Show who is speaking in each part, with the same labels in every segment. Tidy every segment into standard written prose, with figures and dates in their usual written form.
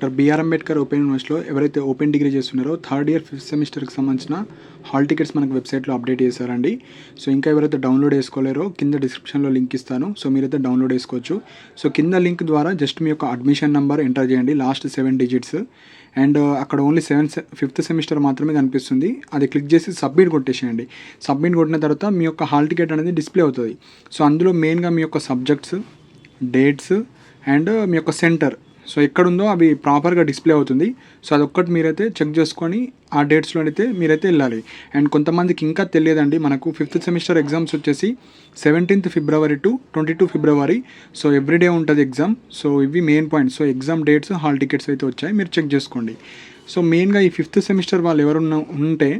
Speaker 1: Doctor BR Ambedkar open యూనివర్సిటీలో ఎవరైతే open degree చేస్తున్నారో థర్డ్ ఇయర్ 5th సెమిస్టర్కి సంబంధించిన హాల్ టికెట్స్ మనకు వెబ్సైట్లో అప్డేట్ చేశారండి. సో ఇంకా ఎవరైతే డౌన్లోడ్ చేసుకోలేరో కింద డిస్క్రిప్షన్లో లింక్ ఇస్తాను. సో మీరైతే డౌన్లోడ్ చేసుకోవచ్చు. సో కింద లింక్ ద్వారా జస్ట్ మీ యొక్క అడ్మిషన్ నెంబర్ ఎంటర్ చేయండి, లాస్ట్ 7 డిజిట్స్. అండ్ అక్కడ ఓన్లీ 5th సెమిస్టర్ మాత్రమే కనిపిస్తుంది. అది క్లిక్ చేసి సబ్మిట్ కొట్టేసేయండి. సబ్మిట్ కొట్టిన తర్వాత మీ యొక్క హాల్ టికెట్ అనేది డిస్ప్లే అవుతుంది. సో అందులో మెయిన్గా మీ యొక్క సబ్జెక్ట్స్, డేట్స్ అండ్ మీ యొక్క సెంటర్ సో ఎక్కడుందో అవి ప్రాపర్గా డిస్ప్లే అవుతుంది. సో అదొక్కటి మీరైతే చెక్ చేసుకొని ఆ డేట్స్లో అయితే మీరైతే వెళ్ళాలి. అండ్ కొంతమందికి ఇంకా తెలియదండి, మనకు 5th సెమిస్టర్ ఎగ్జామ్స్ వచ్చేసి 17th February to 22 February. So everyday ఉంటుంది ఎగ్జామ్. సో ఇవి main points. So exam dates, hall tickets అయితే వచ్చాయి, మీరు చెక్ చేసుకోండి. సో మెయిన్గా ఈ 5th సెమిస్టర్ వాళ్ళు ఎవరున్నా ఉంటే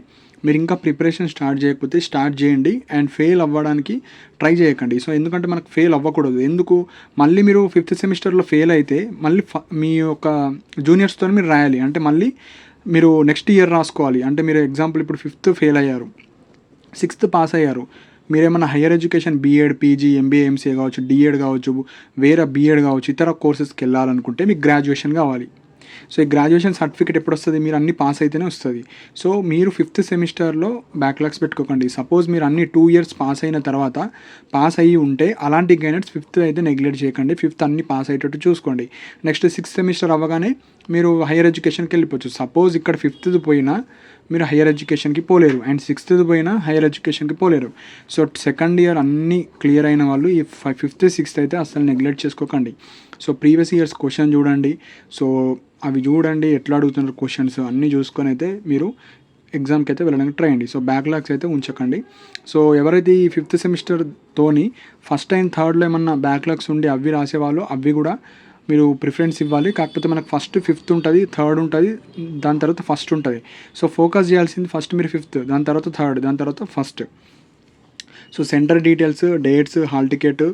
Speaker 1: మీరు ఇంకా ప్రిపరేషన్ స్టార్ట్ చేయకపోతే స్టార్ట్ చేయండి. అండ్ ఫెయిల్ అవ్వడానికి ట్రై చేయకండి. సో ఎందుకంటే మనకు ఫెయిల్ అవ్వకూడదు. ఎందుకు, మళ్ళీ మీరు 5th సెమిస్టర్లో ఫెయిల్ అయితే మళ్ళీ మీ యొక్క జూనియర్స్తో మీరు రాయాలి. అంటే మళ్ళీ మీరు నెక్స్ట్ ఇయర్ రాసుకోవాలి. అంటే మీరు ఎగ్జాంపుల్ ఇప్పుడు 5th ఫెయిల్ అయ్యారు, 6th పాస్ అయ్యారు, మీరేమన్నా higher education BEd, PG, MBA, MCA కావచ్చు, డిఎడ్ కావచ్చు, వేరే బీఎడ్ కావచ్చు, ఇతర కోర్సెస్కి వెళ్ళాలనుకుంటే మీకు గ్రాడ్యుయేషన్ కావాలి. సో ఈ గ్రాడ్యుయేషన్ సర్టిఫికేట్ ఎప్పుడు వస్తుంది, మీరు అన్ని పాస్ అయితేనే వస్తుంది. సో మీరు 5th సెమిస్టర్లో బ్యాక్లాగ్స్ పెట్టుకోకండి. సపోజ్ మీరు అన్ని 2 ఇయర్స్ పాస్ అయిన తర్వాత పాస్ అయ్యి ఉంటే అలాంటి క్యాండిడేట్స్ 5th అయితే నెగ్లెక్ట్ చేయకండి. 5th అన్ని పాస్ అయ్యేటట్టు చూసుకోండి. నెక్స్ట్ 6th సెమిస్టర్ అవ్వగానే మీరు హయ్యర్ ఎడ్యుకేషన్కి వెళ్ళిపోవచ్చు. సపోజ్ ఇక్కడ 5th పోయినా మీరు హయ్యర్ ఎడ్యుకేషన్కి పోలేరు, అండ్ 6th పోయినా హయ్యర్ ఎడ్యుకేషన్కి పోలేరు. సో సెకండ్ ఇయర్ అన్నీ క్లియర్ అయిన వాళ్ళు ఈ 5th 6th అయితే అసలు నెగ్లెక్ట్ చేసుకోకండి. సో ప్రీవియస్ ఇయర్స్ క్వశ్చన్ చూడండి. సో అవి చూడండి, ఎట్లా అడుగుతున్నారు క్వశ్చన్స్ అన్నీ చూసుకొని అయితే మీరు ఎగ్జామ్కి అయితే వెళ్ళడానికి ట్రై చేయండి. సో బ్యాక్లాగ్స్ అయితే ఉంచకండి. సో ఎవరైతే ఈ 5th సెమిస్టర్తోని ఫస్ట్ అండ్ థర్డ్లో ఏమన్నా బ్యాక్లాగ్స్ ఉండి అవి రాసేవాళ్ళు అవి కూడా మీరు ప్రిఫరెన్స్ ఇవ్వాలి. కాకపోతే మనకు ఫస్ట్ 5th ఉంటుంది, థర్డ్ ఉంటుంది, దాని తర్వాత ఫస్ట్ ఉంటుంది. సో ఫోకస్ చేయాల్సింది ఫస్ట్ మీరు 5th, దాని తర్వాత థర్డ్, దాని తర్వాత first. So centre details, dates, hall ticket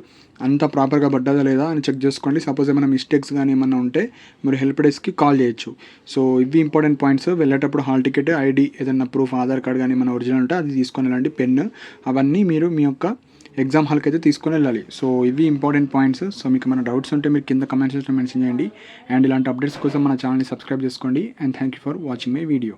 Speaker 1: అంతా ప్రాపర్గా పడ్డదా లేదా అని చెక్ చేసుకోండి. సపోజ్ ఏమైనా మిస్టేక్స్ కానీ ఏమైనా ఉంటే మీరు హెల్ప్ డెస్క్కి కాల్ చేయొచ్చు. సో ఇవి ఇంపార్టెంట్ పాయింట్స్. వెళ్ళేటప్పుడు హాల్ టికెట్, ఐడి, ఏదైనా ప్రూఫ్, ఆధార్ కార్డ్ కానీ ఏమైనా ఒరిజినల్ ఉంటే అది తీసుకొని వెళ్ళండి. పెన్, అవన్నీ మీరు మీ యొక్క ఎగ్జామ్ హాల్కి అయితే తీసుకొని వెళ్ళాలి. సో ఇవి ఇంపార్టెంట్ పాయింట్స్. సో మీకు ఏమైనా డౌట్స్ ఉంటే మీరు కింద కమెంట్ సెక్షన్లో మెన్షన్ చేయండి. అండ్ ఇలాంటి అప్డేట్స్ కోసం మన ఛానల్ని సబ్స్క్రైబ్ చేసుకోండి. And thank you for watching my video.